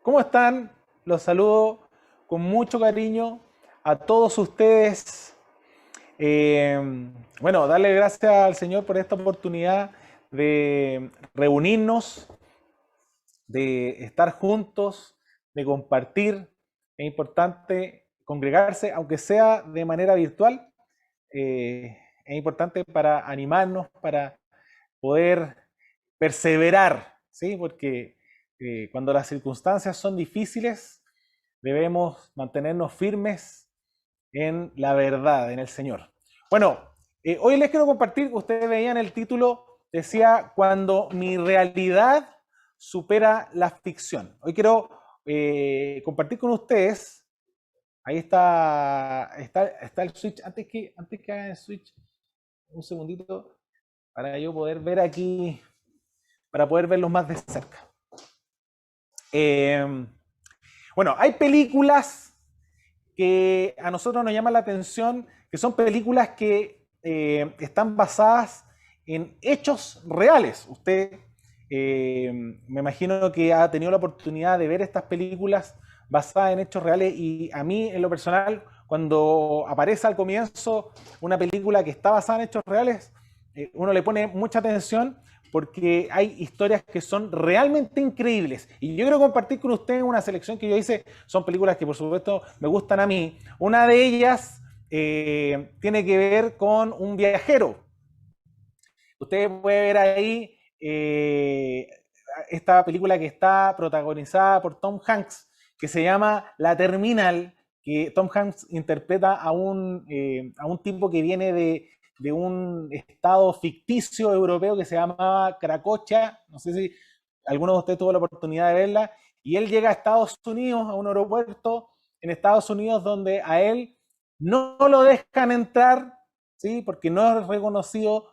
¿Cómo están? Los saludo con mucho cariño a todos ustedes. Bueno, darle gracias al Señor por esta oportunidad de reunirnos, de estar juntos, de compartir. Es importante congregarse, aunque sea de manera virtual. Es importante para animarnos, para poder perseverar, ¿sí? Porque cuando las circunstancias son difíciles, debemos mantenernos firmes en la verdad, en el Señor. Bueno, hoy les quiero compartir, ustedes veían el título, decía, cuando mi realidad supera la ficción. Hoy quiero compartir con ustedes, ahí está el switch, antes que hagan el switch, un segundito, para yo poder ver aquí, para poder verlos más de cerca. Eh, bueno, hay películas que a nosotros nos llaman la atención, que son películas que están basadas en hechos reales. Usted me imagino que ha tenido la oportunidad de ver estas películas basadas en hechos reales y a mí en lo personal, cuando aparece al comienzo una película que está basada en hechos reales, uno le pone mucha atención porque hay historias que son realmente increíbles. Y yo quiero compartir con ustedes una selección que yo hice. Son películas que por supuesto me gustan a mí. Una de ellas tiene que ver con un viajero. Usted puede ver ahí esta película que está protagonizada por Tom Hanks, que se llama La Terminal, que Tom Hanks interpreta a un tipo que viene de un estado ficticio europeo que se llamaba Cracocha, no sé si alguno de ustedes tuvo la oportunidad de verla, y él llega a Estados Unidos, a un aeropuerto en Estados Unidos donde a él no lo dejan entrar, ¿sí? Porque no es reconocido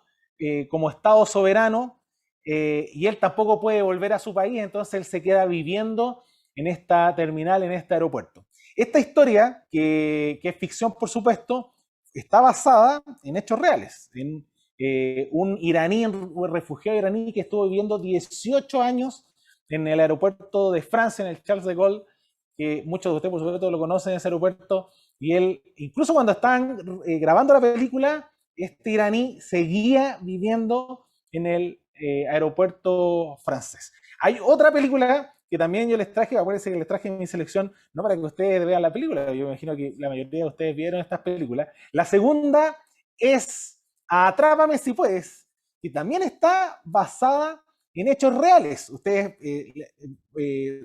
como Estado soberano, y él tampoco puede volver a su país, entonces él se queda viviendo en esta terminal, en este aeropuerto. Esta historia, que es ficción por supuesto, está basada en hechos reales, en un iraní, un refugiado iraní que estuvo viviendo 18 años en el aeropuerto de Francia, en el Charles de Gaulle, que muchos de ustedes por supuesto lo conocen, ese aeropuerto, y él, incluso cuando estaban grabando la película, este iraní seguía viviendo en el aeropuerto francés. Hay otra película que también yo les traje, acuérdense que les traje en mi selección, no para que ustedes vean la película, yo me imagino que la mayoría de ustedes vieron estas películas. La segunda es Atrápame si puedes, que también está basada en hechos reales. Ustedes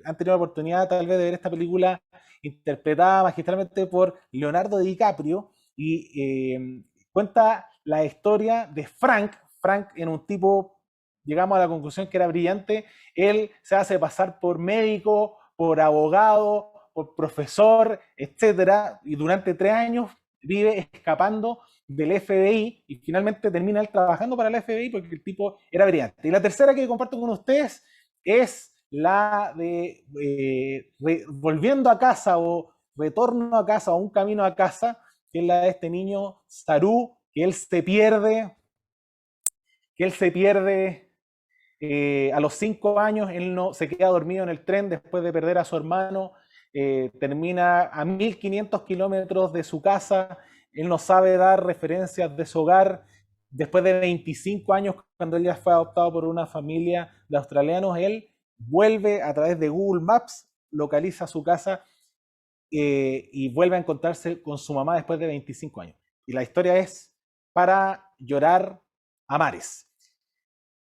han tenido la oportunidad tal vez de ver esta película interpretada magistralmente por Leonardo DiCaprio y cuenta la historia de Frank. Frank en un tipo, llegamos a la conclusión que era brillante, él se hace pasar por médico, por abogado, por profesor, etcétera, y durante 3 años vive escapando del FBI y finalmente termina él trabajando para el FBI porque el tipo era brillante. Y la tercera que comparto con ustedes es la de volviendo a casa o retorno a casa o un camino a casa, que es la de este niño Saru, que él se pierde a los 5 años, él no se queda dormido en el tren después de perder a su hermano, termina a 1500 kilómetros de su casa, él no sabe dar referencias de su hogar. Después de 25 años, cuando él ya fue adoptado por una familia de australianos, él vuelve a través de Google Maps, localiza su casa y vuelve a encontrarse con su mamá después de 25 años. Y la historia es para llorar a mares.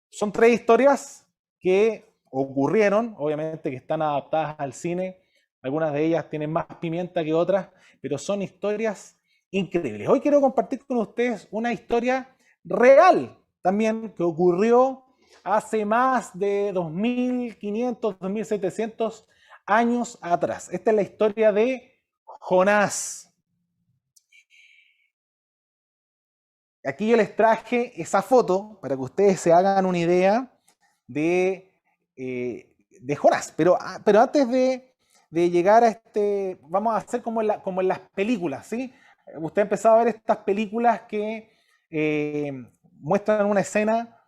Son 3 historias que ocurrieron, obviamente que están adaptadas al cine, algunas de ellas tienen más pimienta que otras, pero son historias increíbles. Hoy quiero compartir con ustedes una historia real también que ocurrió hace más de 2500, 2700 años atrás. Esta es la historia de Jonás. Aquí yo les traje esa foto para que ustedes se hagan una idea de Jonás. Pero antes de llegar a este, vamos a hacer como en las películas, ¿sí? Usted ha empezado a ver estas películas que muestran una escena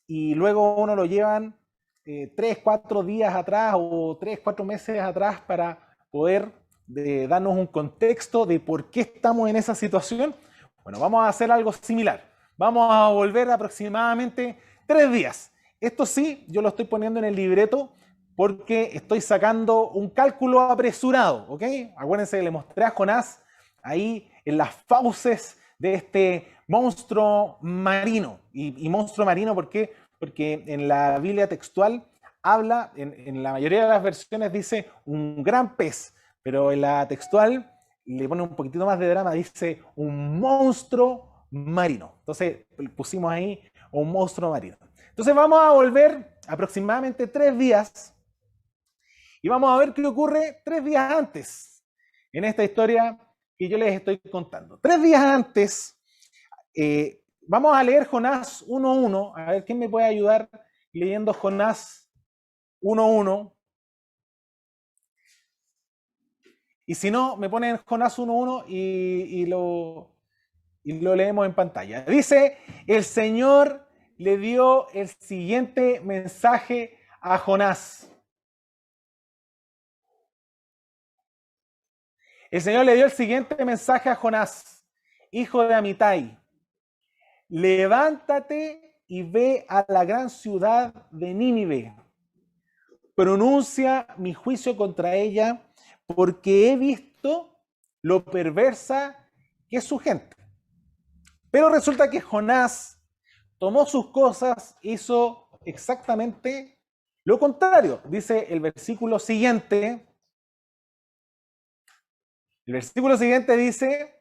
y luego uno lo llevan. 3, 4 días atrás o 3, 4 meses atrás para poder darnos un contexto de por qué estamos en esa situación. Bueno, vamos a hacer algo similar. Vamos a volver aproximadamente 3 días. Esto sí, yo lo estoy poniendo en el libreto porque estoy sacando un cálculo apresurado, ¿ok? Acuérdense que le mostré a Jonás ahí en las fauces de este monstruo marino. Y monstruo marino, ¿por qué? Porque en la Biblia textual habla, en la mayoría de las versiones dice un gran pez, pero en la textual le pone un poquitito más de drama, dice un monstruo marino. Entonces pusimos ahí un monstruo marino. Entonces vamos a volver aproximadamente 3 días y vamos a ver qué ocurre 3 días antes en esta historia que yo les estoy contando. 3 días antes, vamos a leer Jonás 1.1. A ver, ¿quién me puede ayudar leyendo Jonás 1.1? Y si no, me ponen Jonás 1.1 y lo leemos en pantalla. Dice, el Señor le dio el siguiente mensaje a Jonás. El Señor le dio el siguiente mensaje a Jonás, hijo de Amitai. Levántate y ve a la gran ciudad de Nínive. Pronuncia mi juicio contra ella, porque he visto lo perversa que es su gente. Pero resulta que Jonás tomó sus cosas, hizo exactamente lo contrario. Dice el versículo siguiente. El versículo siguiente dice,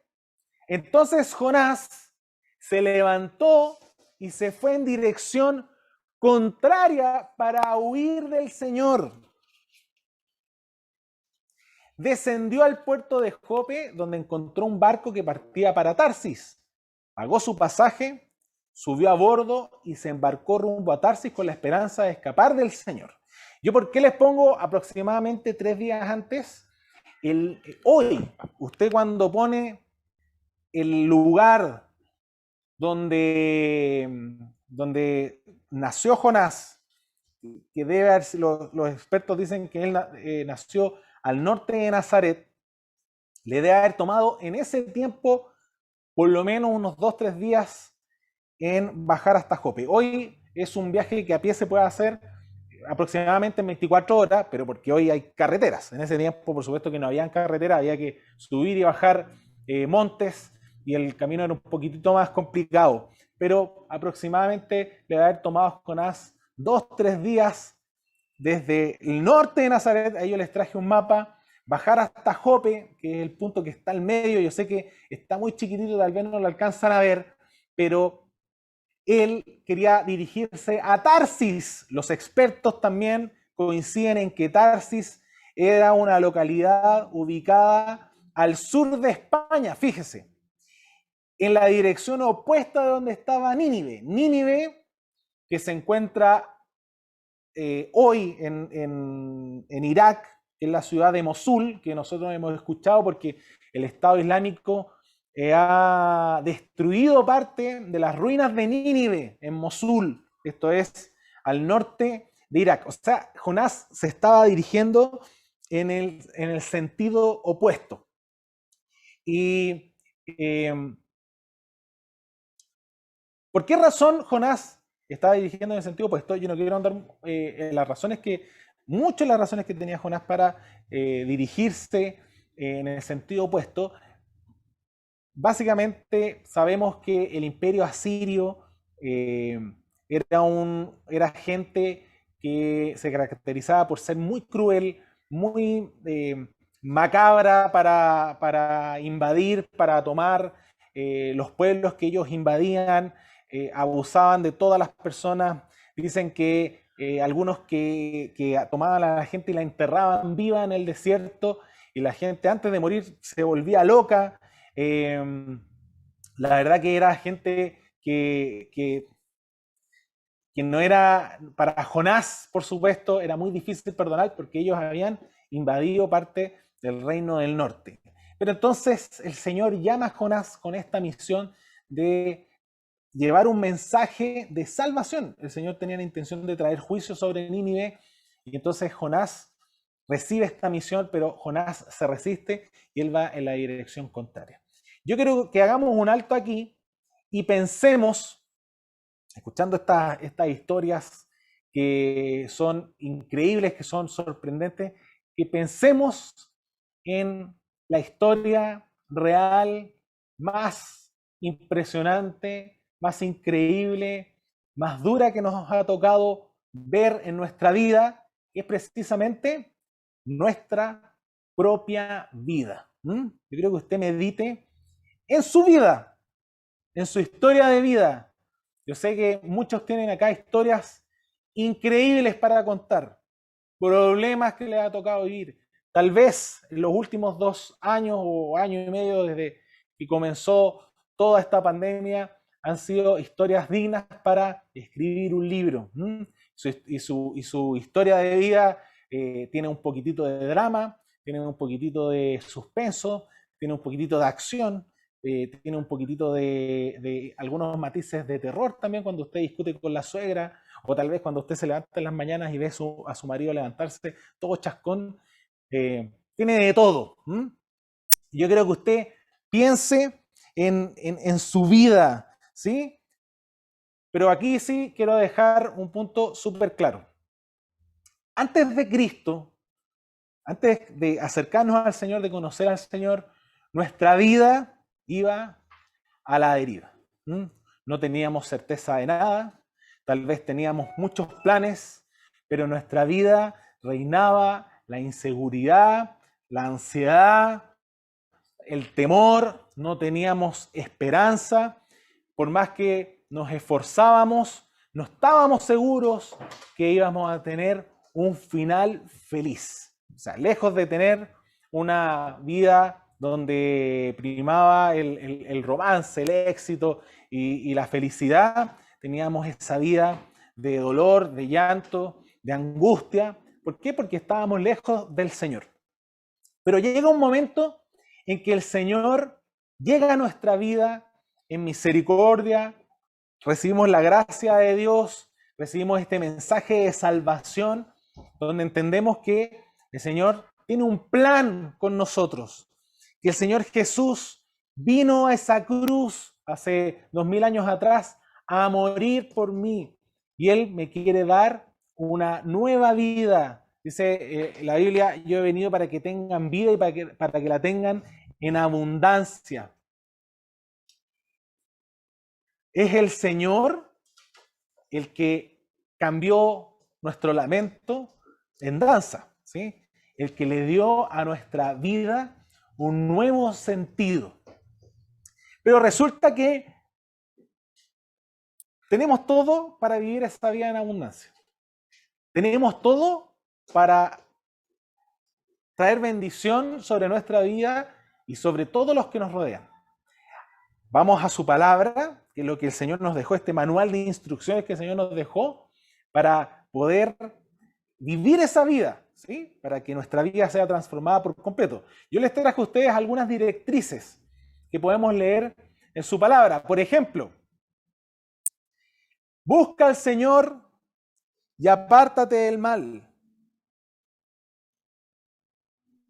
entonces Jonás se levantó y se fue en dirección contraria para huir del Señor. Descendió al puerto de Jope, donde encontró un barco que partía para Tarsis. Pagó su pasaje, subió a bordo y se embarcó rumbo a Tarsis con la esperanza de escapar del Señor. ¿Yo por qué les pongo aproximadamente 3 días antes? Hoy, usted cuando pone el lugar donde nació Jonás, que debe haber, los expertos dicen que él nació al norte de Nazaret, le debe haber tomado en ese tiempo por lo menos unos 2-3 días en bajar hasta Jope. Hoy es un viaje que a pie se puede hacer aproximadamente en 24 horas, pero porque hoy hay carreteras. En ese tiempo, por supuesto que no había carretera, había que subir y bajar montes y el camino era un poquitito más complicado. Pero aproximadamente le va a haber tomado a Jonás 2-3 días desde el norte de Nazaret. Ahí yo les traje un mapa, bajar hasta Jope, que es el punto que está al medio. Yo sé que está muy chiquitito, tal vez no lo alcanzan a ver, pero él quería dirigirse a Tarsis. Los expertos también coinciden en que Tarsis era una localidad ubicada al sur de España, fíjese, en la dirección opuesta de donde estaba Nínive. Nínive, que se encuentra hoy en Irak, en la ciudad de Mosul, que nosotros hemos escuchado porque el Estado Islámico ha destruido parte de las ruinas de Nínive en Mosul. Esto es al norte de Irak. O sea, Jonás se estaba dirigiendo en el sentido opuesto. Y ¿por qué razón Jonás estaba dirigiendo en el sentido opuesto? Yo no quiero andar las razones que, muchas de las razones que tenía Jonás para dirigirse en el sentido opuesto. Básicamente sabemos que el imperio asirio era gente que se caracterizaba por ser muy cruel, muy macabra para invadir, para tomar los pueblos que ellos invadían, abusaban de todas las personas. Dicen que algunos que tomaban a la gente y la enterraban viva en el desierto, y la gente antes de morir se volvía loca. La verdad que era gente que no era, para Jonás, por supuesto, era muy difícil perdonar porque ellos habían invadido parte del reino del norte. Pero entonces el Señor llama a Jonás con esta misión de llevar un mensaje de salvación. El Señor tenía la intención de traer juicio sobre Nínive, y entonces Jonás recibe esta misión, pero Jonás se resiste y él va en la dirección contraria. Yo quiero que hagamos un alto aquí y pensemos, escuchando estas historias que son increíbles, que son sorprendentes, que pensemos en la historia real más impresionante, más increíble, más dura que nos ha tocado ver en nuestra vida, que es precisamente nuestra propia vida. Yo creo que usted medite en su vida, en su historia de vida. Yo sé que muchos tienen acá historias increíbles para contar, problemas que les ha tocado vivir. Tal vez en los últimos 2 años o año y medio desde que comenzó toda esta pandemia han sido historias dignas para escribir un libro. Y su historia de vida tiene un poquitito de drama, tiene un poquitito de suspenso, tiene un poquitito de acción, tiene un poquitito de algunos matices de terror también cuando usted discute con la suegra, o tal vez cuando usted se levanta en las mañanas y ve a su marido levantarse todo chascón. Tiene de todo. Yo creo que usted piense en su vida, ¿sí? Pero aquí sí quiero dejar un punto súper claro. Antes de Cristo, antes de acercarnos al Señor, de conocer al Señor, nuestra vida iba a la deriva. No teníamos certeza de nada, tal vez teníamos muchos planes, pero en nuestra vida reinaba la inseguridad, la ansiedad, el temor, no teníamos esperanza, por más que nos esforzábamos, no estábamos seguros que íbamos a tener un final feliz. O sea, lejos de tener una vida donde primaba el romance, el éxito y la felicidad, teníamos esa vida de dolor, de llanto, de angustia. ¿Por qué? Porque estábamos lejos del Señor. Pero llega un momento en que el Señor llega a nuestra vida en misericordia, recibimos la gracia de Dios, recibimos este mensaje de salvación, donde entendemos que el Señor tiene un plan con nosotros, que el Señor Jesús vino a esa cruz hace 2000 años atrás a morir por mí, y Él me quiere dar una nueva vida. Dice la Biblia, yo he venido para que tengan vida y para que la tengan en abundancia. Es el Señor el que cambió nuestro lamento en danza, ¿sí? El que le dio a nuestra vida un nuevo sentido. Pero resulta que tenemos todo para vivir esta vida en abundancia. Tenemos todo para traer bendición sobre nuestra vida y sobre todos los que nos rodean. Vamos a su palabra, que es lo que el Señor nos dejó, este manual de instrucciones que el Señor nos dejó para poder vivir esa vida, ¿sí? Para que nuestra vida sea transformada por completo. Yo les traje a ustedes algunas directrices que podemos leer en su palabra. Por ejemplo, busca al Señor y apártate del mal.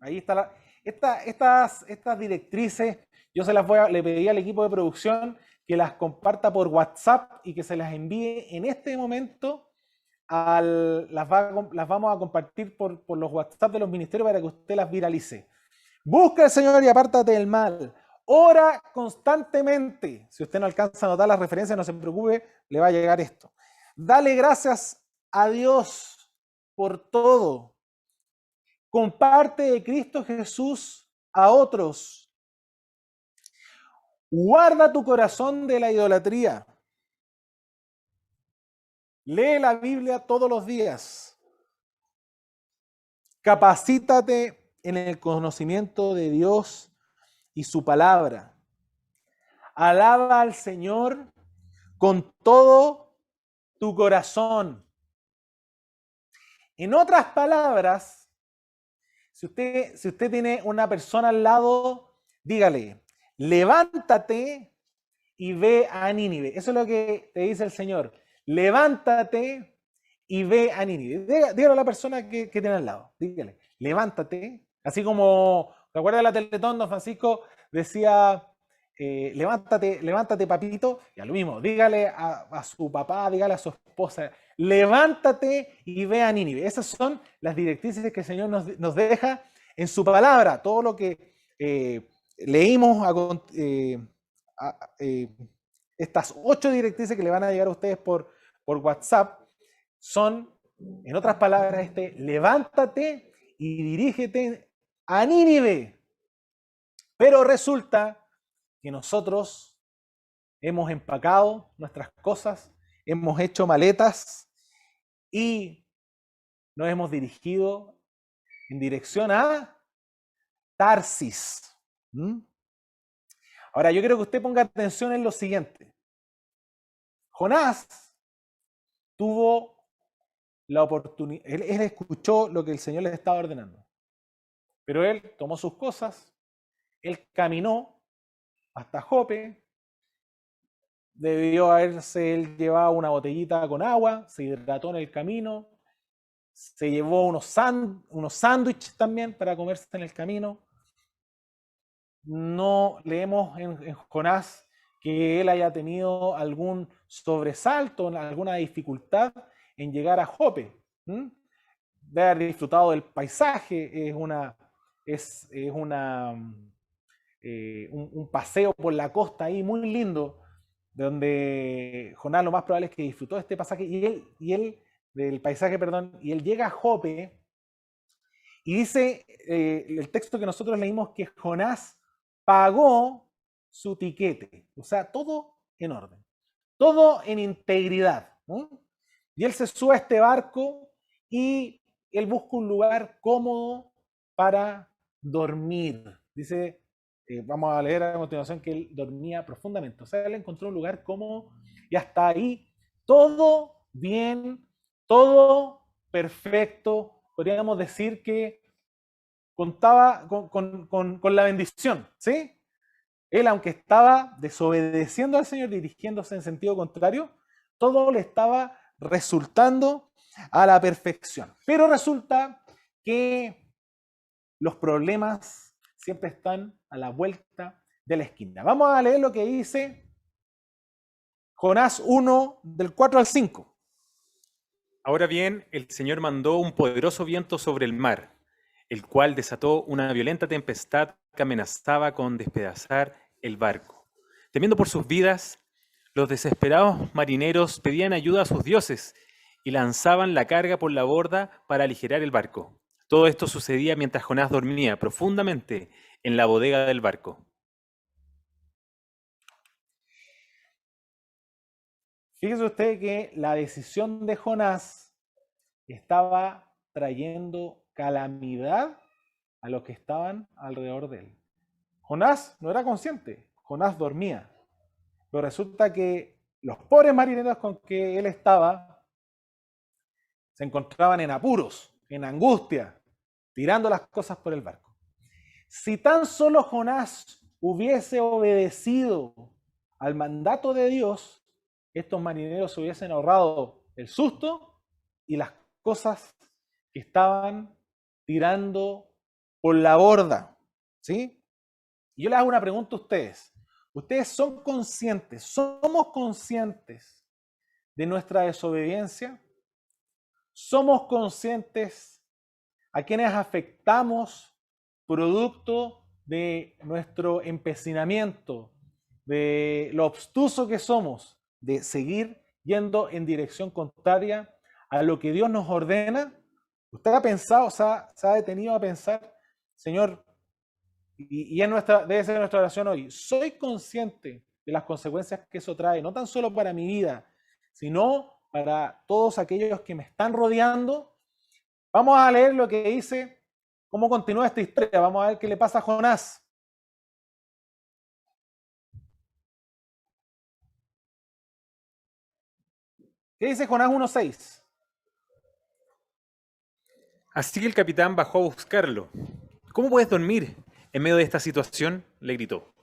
Ahí está estas directrices. Yo le pedí al equipo de producción que las comparta por WhatsApp y que se las envíe en este momento. Las vamos a compartir por los WhatsApp de los ministerios para que usted las viralice. Busca al Señor y apártate del mal. Ora constantemente. Si usted no alcanza a anotar las referencias, no se preocupe, le va a llegar esto. Dale gracias a Dios por todo. Comparte de Cristo Jesús a otros. Guarda tu corazón de la idolatría. Lee la Biblia todos los días. Capacítate en el conocimiento de Dios y su palabra. Alaba al Señor con todo tu corazón. En otras palabras, si usted tiene una persona al lado, dígale, levántate y ve a Nínive. Eso es lo que te dice el Señor. Levántate y ve a Nínive. Dígale a la persona que tiene al lado. Dígale, levántate. Así como, ¿te acuerdas de la Teletón? Don Francisco decía, levántate, levántate, papito. Y a lo mismo, dígale a su papá, dígale a su esposa, levántate y ve a Nínive. Esas son las directrices que el Señor nos deja en su palabra. Todo lo que leímos estas 8 directrices que le van a llegar a ustedes por WhatsApp son, en otras palabras, levántate y dirígete a Nínive. Pero resulta que nosotros hemos empacado nuestras cosas, hemos hecho maletas y nos hemos dirigido en dirección a Tarsis. Ahora, yo quiero que usted ponga atención en lo siguiente. Jonás tuvo la oportunidad, él escuchó lo que el Señor le estaba ordenando, pero él tomó sus cosas, él caminó hasta Jope, debió haberse él llevado una botellita con agua, se hidrató en el camino, se llevó unos sándwiches también para comerse en el camino. No leemos en Jonás que él haya tenido algún sobresalto, alguna dificultad en llegar a Jope. De haber disfrutado del paisaje, es un paseo por la costa ahí muy lindo, donde Jonás lo más probable es que disfrutó de este pasaje del paisaje, perdón, y él llega a Jope y dice el texto que nosotros leímos que Jonás pagó su tiquete, o sea, todo en orden, todo en integridad, ¿no? Y él se sube a este barco y él busca un lugar cómodo para dormir. Dice, vamos a leer a continuación que él dormía profundamente, o sea, él encontró un lugar cómodo y hasta ahí todo bien, todo perfecto. Podríamos decir que contaba con la bendición, ¿sí? Él, aunque estaba desobedeciendo al Señor, dirigiéndose en sentido contrario, todo le estaba resultando a la perfección. Pero resulta que los problemas siempre están a la vuelta de la esquina. Vamos a leer lo que dice Jonás 1, del 4 al 5. Ahora bien, el Señor mandó un poderoso viento sobre el mar, el cual desató una violenta tempestad que amenazaba con despedazar el barco. Temiendo por sus vidas, los desesperados marineros pedían ayuda a sus dioses y lanzaban la carga por la borda para aligerar el barco. Todo esto sucedía mientras Jonás dormía profundamente en la bodega del barco. Fíjese usted que la decisión de Jonás estaba trayendo calamidad a los que estaban alrededor de él. Jonás no era consciente, Jonás dormía. Pero resulta que los pobres marineros con que él estaba se encontraban en apuros, en angustia, tirando las cosas por el barco. Si tan solo Jonás hubiese obedecido al mandato de Dios, estos marineros se hubiesen ahorrado el susto y las cosas que estaban tirando por la borda, ¿sí? Y yo les hago una pregunta a ustedes. ¿Ustedes son conscientes, somos conscientes de nuestra desobediencia? ¿Somos conscientes a quienes afectamos producto de nuestro empecinamiento, de lo obstuso que somos, de seguir yendo en dirección contraria a lo que Dios nos ordena? ¿Usted ha pensado, se ha detenido a pensar, Señor, y debe ser nuestra oración hoy, soy consciente de las consecuencias que eso trae, no tan solo para mi vida, sino para todos aquellos que me están rodeando? Vamos a leer lo que dice, cómo continúa esta historia. Vamos a ver qué le pasa a Jonás. ¿Qué dice Jonás 1:6? Así que el capitán bajó a buscarlo. ¿Cómo puedes dormir en medio de esta situación?, le gritó.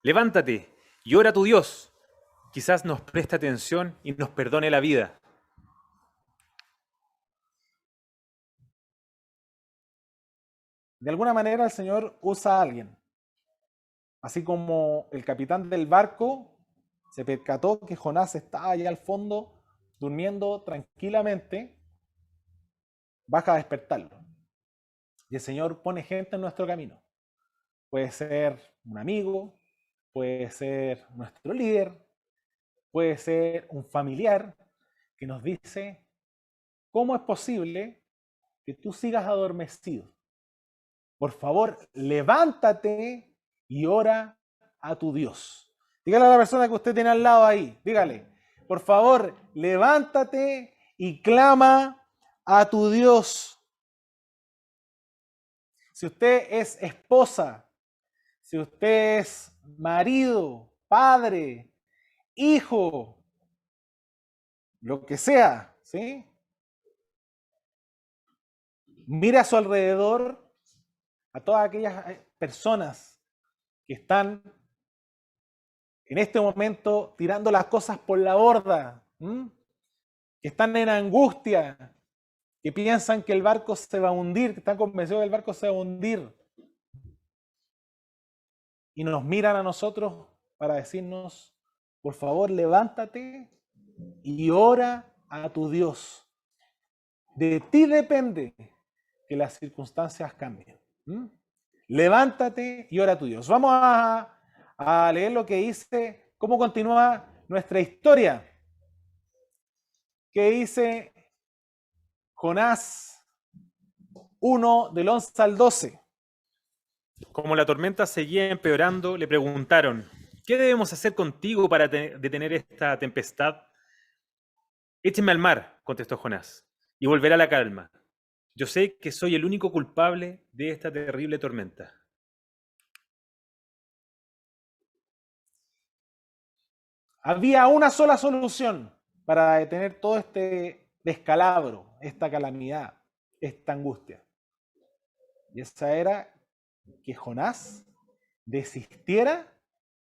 Levántate y ora a tu Dios. Quizás nos preste atención y nos perdone la vida. De alguna manera el Señor usa a alguien. Así como el capitán del barco se percató que Jonás estaba allá al fondo durmiendo tranquilamente, baja a despertarlo. Y el Señor pone gente en nuestro camino. Puede ser un amigo, puede ser nuestro líder, puede ser un familiar que nos dice, ¿cómo es posible que tú sigas adormecido? Por favor, levántate y ora a tu Dios. Dígale a la persona que usted tiene al lado ahí, dígale, por favor, levántate y clama a tu Dios. Si usted es esposa, si usted es marido, padre, hijo, lo que sea, ¿sí? Mira a su alrededor a todas aquellas personas que están en este momento tirando las cosas por la borda, que están en angustia, que piensan que el barco se va a hundir, que están convencidos que el barco se va a hundir. Y nos miran a nosotros para decirnos, por favor, levántate y ora a tu Dios. De ti depende que las circunstancias cambien. Levántate y ora a tu Dios. Vamos a leer lo que dice, cómo continúa nuestra historia. ¿Qué dice Jonás 1 del 11 al 12? Como la tormenta seguía empeorando, le preguntaron, ¿qué debemos hacer contigo para detener esta tempestad? Échenme al mar, contestó Jonás, y volverá la calma. Yo sé que soy el único culpable de esta terrible tormenta. Había una sola solución para detener todo este descalabro, esta calamidad, esta angustia. Y esa era que Jonás desistiera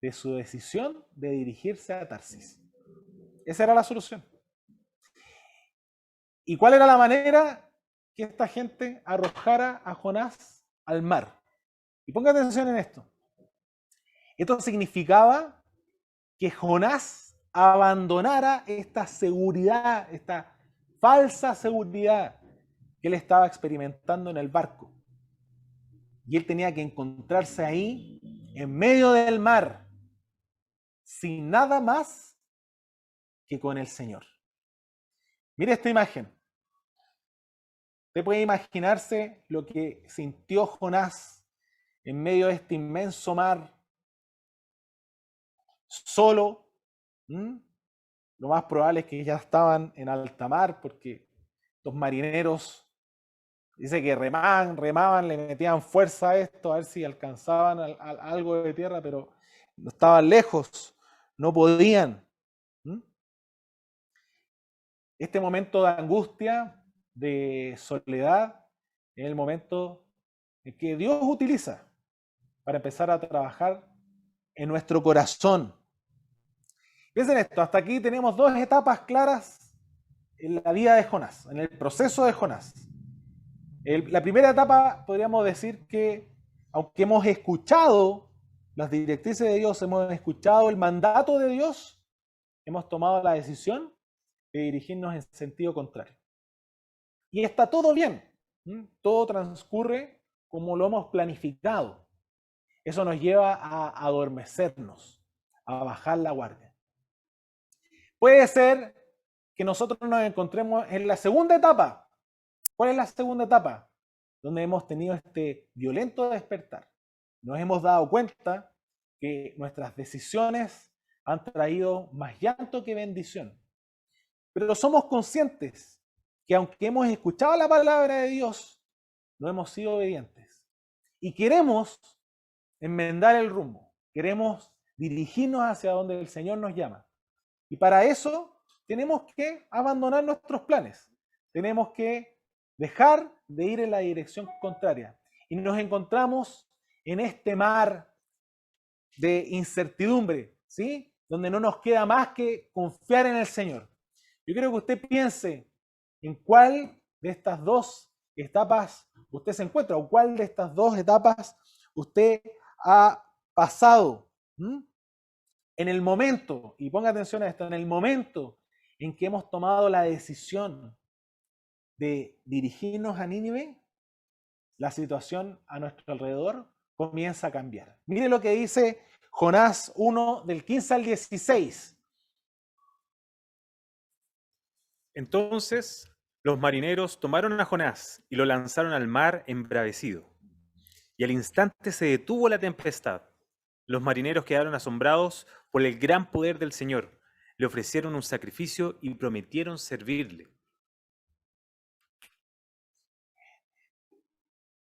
de su decisión de dirigirse a Tarsis. Esa era la solución. ¿Y cuál era la manera que esta gente arrojara a Jonás al mar? Y ponga atención en esto. Esto significaba que Jonás abandonara esta seguridad, esta falsa seguridad que él estaba experimentando en el barco. Y él tenía que encontrarse ahí, en medio del mar, sin nada más que con el Señor. Mire esta imagen. Usted puede imaginarse lo que sintió Jonás en medio de este inmenso mar, solo. Lo más probable es que ya estaban en alta mar, porque los marineros, dice que remaban, le metían fuerza a esto, a ver si alcanzaban algo de tierra, pero no estaban lejos, no podían. Este momento de angustia, de soledad, es el momento en que Dios utiliza para empezar a trabajar en nuestro corazón. Piensen esto, hasta aquí tenemos dos etapas claras en la vida de Jonás, en el proceso de Jonás. La primera etapa podríamos decir que, aunque hemos escuchado las directrices de Dios, hemos escuchado el mandato de Dios, hemos tomado la decisión de dirigirnos en sentido contrario. Y está todo bien, todo transcurre como lo hemos planificado. Eso nos lleva a adormecernos, a bajar la guardia. Puede ser que nosotros nos encontremos en la segunda etapa. ¿Cuál es la segunda etapa? Donde hemos tenido este violento despertar. Nos hemos dado cuenta que nuestras decisiones han traído más llanto que bendición. Pero somos conscientes que aunque hemos escuchado la palabra de Dios, no hemos sido obedientes. Y queremos enmendar el rumbo. Queremos dirigirnos hacia donde el Señor nos llama. Y para eso tenemos que abandonar nuestros planes. Tenemos que dejar de ir en la dirección contraria. Y nos encontramos en este mar de incertidumbre, ¿sí? Donde no nos queda más que confiar en el Señor. Yo quiero que usted piense en cuál de estas dos etapas usted se encuentra o cuál de estas dos etapas usted ha pasado. En el momento, y ponga atención a esto, en el momento en que hemos tomado la decisión de dirigirnos a Nínive, la situación a nuestro alrededor comienza a cambiar. Mire lo que dice Jonás 1, del 15 al 16. Entonces los marineros tomaron a Jonás y lo lanzaron al mar embravecido. Y al instante se detuvo la tempestad. Los marineros quedaron asombrados por el gran poder del Señor. Le ofrecieron un sacrificio y prometieron servirle.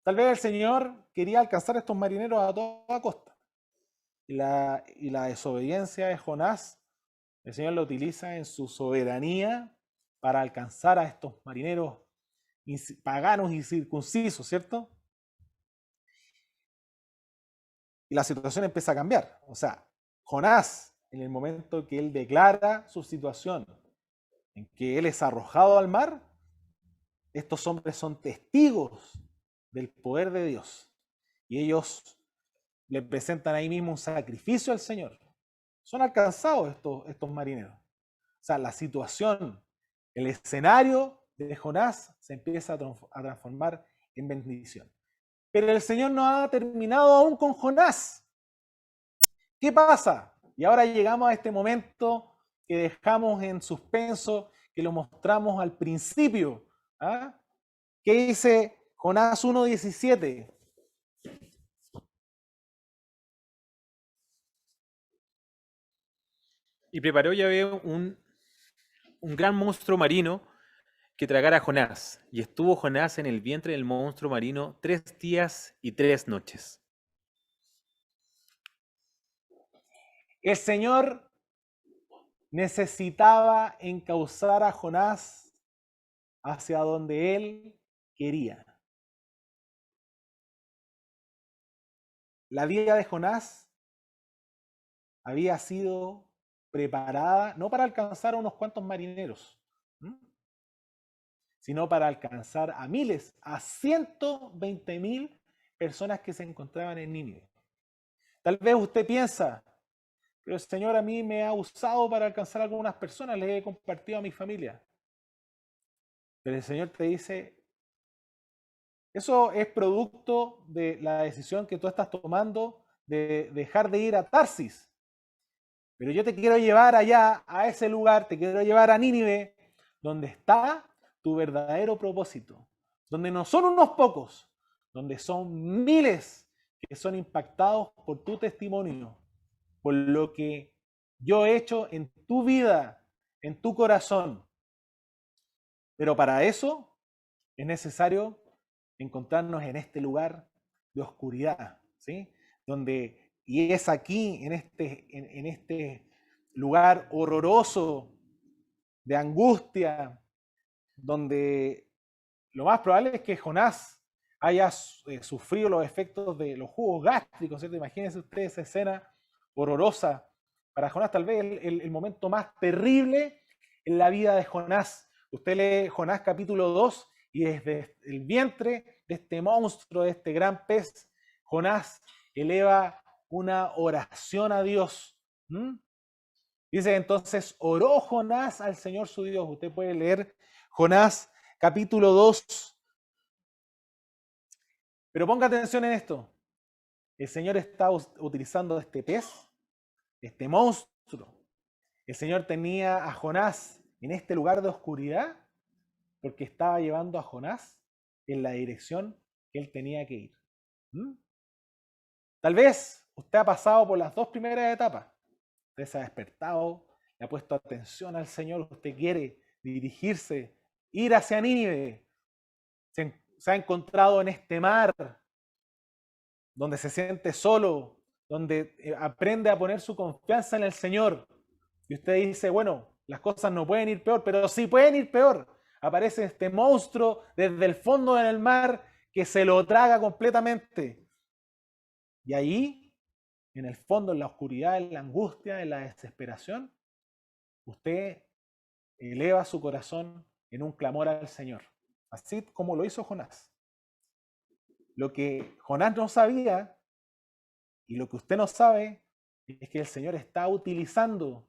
Tal vez el Señor quería alcanzar a estos marineros a toda costa. Y la desobediencia de Jonás, el Señor la utiliza en su soberanía para alcanzar a estos marineros paganos y circuncisos, ¿cierto? Y la situación empieza a cambiar. O sea, Jonás, en el momento que él declara su situación, en que él es arrojado al mar, estos hombres son testigos del poder de Dios. Y ellos le presentan ahí mismo un sacrificio al Señor. Son alcanzados estos marineros. O sea, la situación, el escenario de Jonás se empieza a transformar en bendición. Pero el Señor no ha terminado aún con Jonás. ¿Qué pasa? Y ahora llegamos a este momento que dejamos en suspenso, que lo mostramos al principio. ¿Ah? ¿Qué dice Jonás 1:17? Y preparó Yahvé un gran monstruo marino que tragara a Jonás. Y estuvo Jonás en el vientre del monstruo marino 3 días y 3 noches. El Señor necesitaba encauzar a Jonás hacia donde él quería. La vida de Jonás había sido preparada no para alcanzar a unos cuantos marineros, sino para alcanzar a miles, a 120.000 personas que se encontraban en Nínive. Tal vez usted piensa, pero el Señor a mí me ha usado para alcanzar a algunas personas, les he compartido a mi familia. Pero el Señor te dice, eso es producto de la decisión que tú estás tomando de dejar de ir a Tarsis. Pero yo te quiero llevar allá, a ese lugar, te quiero llevar a Nínive, donde está tu verdadero propósito. Donde no son unos pocos, donde son miles que son impactados por tu testimonio, por lo que yo he hecho en tu vida, en tu corazón. Pero para eso es necesario encontrarnos en este lugar de oscuridad, ¿sí? Y es aquí, en este lugar horroroso de angustia, donde lo más probable es que Jonás haya sufrido los efectos de los jugos gástricos, ¿cierto? Imagínense ustedes esa escena horrorosa. Para Jonás tal vez el momento más terrible en la vida de Jonás. Usted lee Jonás capítulo 2 y desde el vientre de este monstruo, de este gran pez, Jonás eleva una oración a Dios. Dice entonces, oró Jonás al Señor su Dios. Usted puede leer Jonás capítulo 2. Pero ponga atención en esto. El Señor está utilizando este pez, este monstruo. El Señor tenía a Jonás en este lugar de oscuridad porque estaba llevando a Jonás en la dirección que él tenía que ir. Tal vez usted ha pasado por las dos primeras etapas. Usted se ha despertado, le ha puesto atención al Señor, usted quiere dirigirse, ir hacia Nínive. Se ha encontrado en este mar, donde se siente solo, donde aprende a poner su confianza en el Señor. Y usted dice, bueno, las cosas no pueden ir peor, pero sí pueden ir peor. Aparece este monstruo desde el fondo del mar que se lo traga completamente. Y ahí en el fondo, en la oscuridad, en la angustia, en la desesperación, usted eleva su corazón en un clamor al Señor, así como lo hizo Jonás. Lo que Jonás no sabía y lo que usted no sabe es que el Señor está utilizando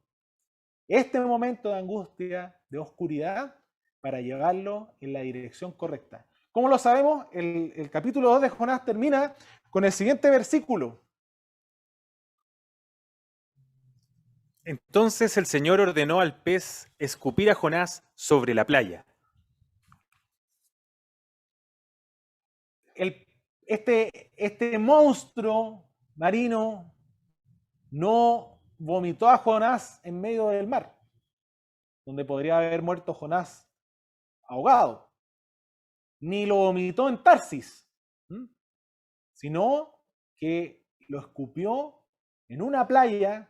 este momento de angustia, de oscuridad, para llevarlo en la dirección correcta. ¿Cómo lo sabemos? El capítulo 2 de Jonás termina con el siguiente versículo. Entonces el Señor ordenó al pez escupir a Jonás sobre la playa. Este monstruo marino no vomitó a Jonás en medio del mar, donde podría haber muerto Jonás ahogado, ni lo vomitó en Tarsis, sino que lo escupió en una playa.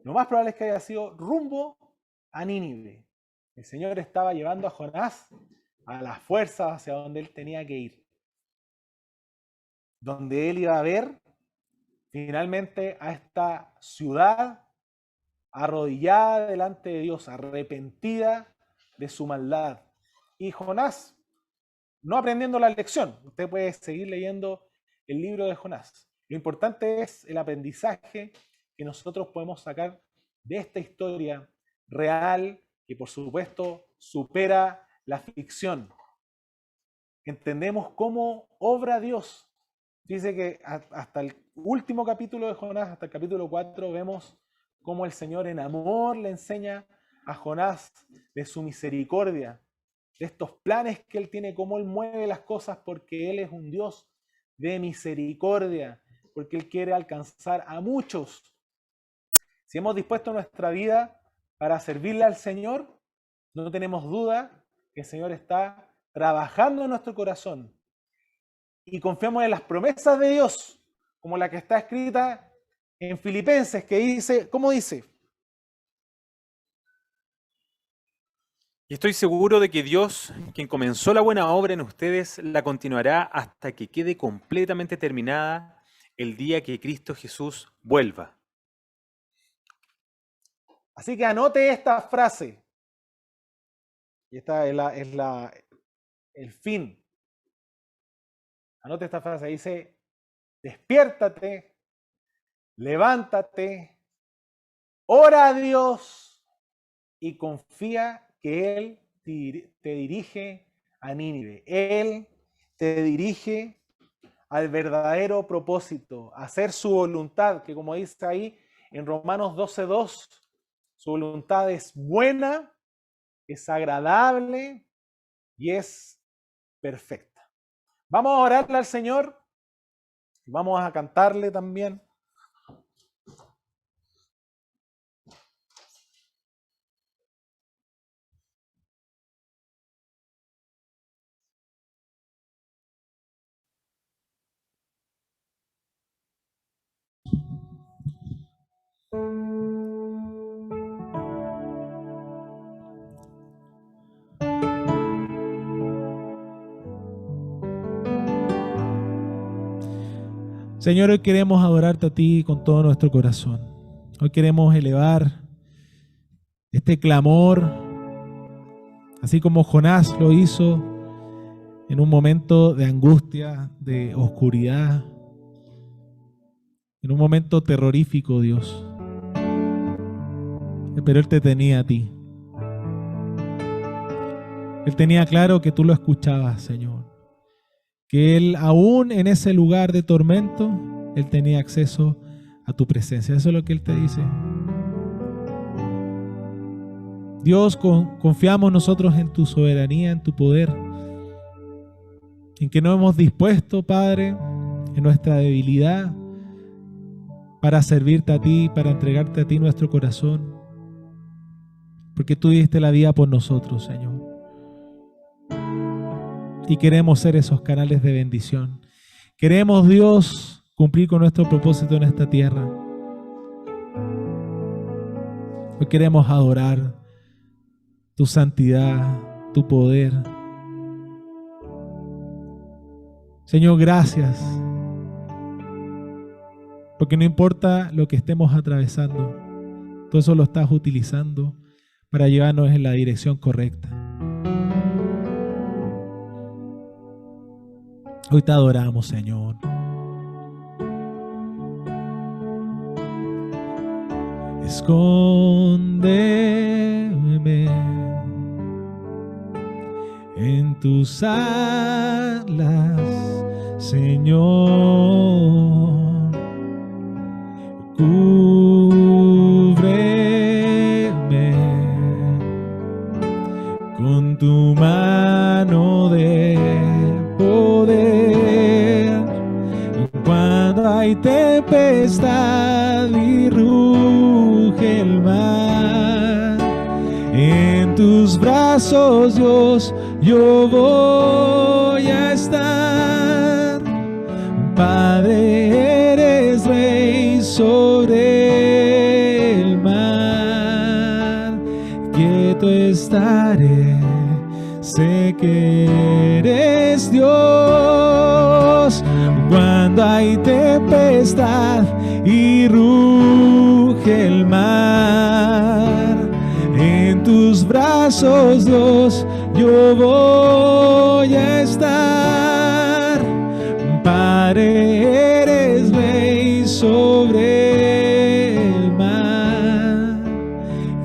Lo más probable es que haya sido rumbo a Nínive. El Señor estaba llevando a Jonás a la fuerza hacia donde él tenía que ir, donde él iba a ver finalmente a esta ciudad arrodillada delante de Dios, arrepentida de su maldad. Y Jonás, no aprendiendo la lección, usted puede seguir leyendo el libro de Jonás. Lo importante es el aprendizaje que nosotros podemos sacar de esta historia real, que por supuesto supera la ficción. Entendemos cómo obra Dios. Dice que hasta el último capítulo de Jonás, hasta el capítulo 4, vemos cómo el Señor en amor le enseña a Jonás de su misericordia, de estos planes que Él tiene, cómo Él mueve las cosas, porque Él es un Dios de misericordia, porque Él quiere alcanzar a muchos. Si hemos dispuesto nuestra vida para servirle al Señor, no tenemos duda que el Señor está trabajando en nuestro corazón. Y confiamos en las promesas de Dios, como la que está escrita en Filipenses, que dice, ¿cómo dice? Y estoy seguro de que Dios, quien comenzó la buena obra en ustedes, la continuará hasta que quede completamente terminada el día que Cristo Jesús vuelva. Así que anote esta frase. Y esta es el fin. Anote esta frase. Dice, despiértate, levántate, ora a Dios y confía que Él te dirige a Nínive. Él te dirige al verdadero propósito, a hacer su voluntad, que como dice ahí en Romanos 12:2, su voluntad es buena, es agradable y es perfecta. Vamos a orarle al Señor y vamos a cantarle también. Señor, hoy queremos adorarte a ti con todo nuestro corazón. Hoy queremos elevar este clamor, así como Jonás lo hizo en un momento de angustia, de oscuridad, en un momento terrorífico, Dios. Pero Él te tenía a ti. Él tenía claro que tú lo escuchabas, Señor. Que Él, aún en ese lugar de tormento, Él tenía acceso a tu presencia. Eso es lo que Él te dice. Dios, confiamos nosotros en tu soberanía, en tu poder, en que no hemos dispuesto, Padre, en nuestra debilidad, para servirte a ti, para entregarte a ti nuestro corazón, porque tú diste la vida por nosotros, Señor. Y queremos ser esos canales de bendición. Queremos, Dios, cumplir con nuestro propósito en esta tierra. Hoy queremos adorar tu santidad, tu poder. Señor, gracias. Porque no importa lo que estemos atravesando, todo eso lo estás utilizando para llevarnos en la dirección correcta. Hoy te adoramos, Señor. Escóndeme en tus alas, Señor. Cúbreme con tu mano de poder. Cuando hay tempestad y ruge el mar, en tus brazos, Dios, yo voy a estar. Padre, eres Rey sobre el mar. Quieto estaré, sé que eres Dios. Cuando hay tempestad y ruge el mar, en tus brazos, Dios, yo voy a estar. Padre, eres Rey sobre el mar.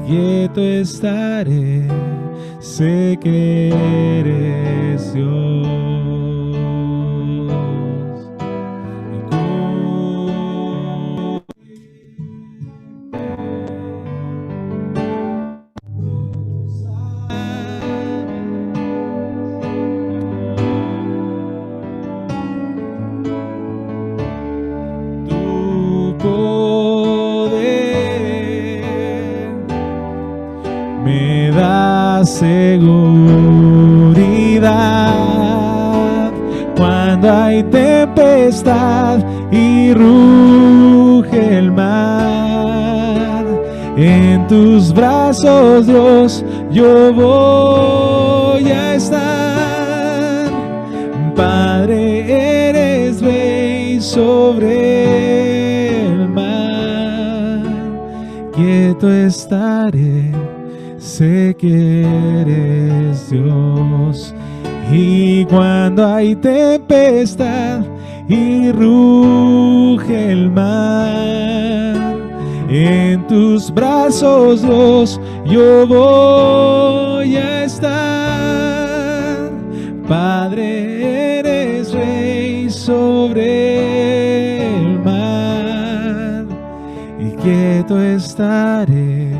Quieto estaré, sé que eres Dios. Me da seguridad cuando hay tempestad y ruge el mar. En tus brazos, Dios, yo voy a estar. Padre, eres Rey sobre el mar. Quieto estaré, sé que eres Dios. Y cuando hay tempestad y ruge el mar, en tus brazos, Dios, yo voy a estar. Padre, eres Rey sobre el mar, y quieto estaré,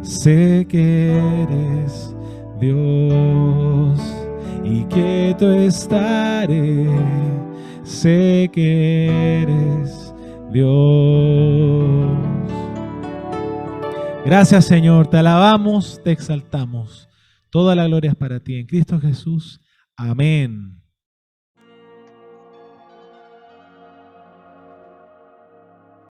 sé que eres Dios. Y quieto estaré, sé que eres Dios. Gracias, Señor, te alabamos, te exaltamos. Toda la gloria es para ti en Cristo Jesús. Amén.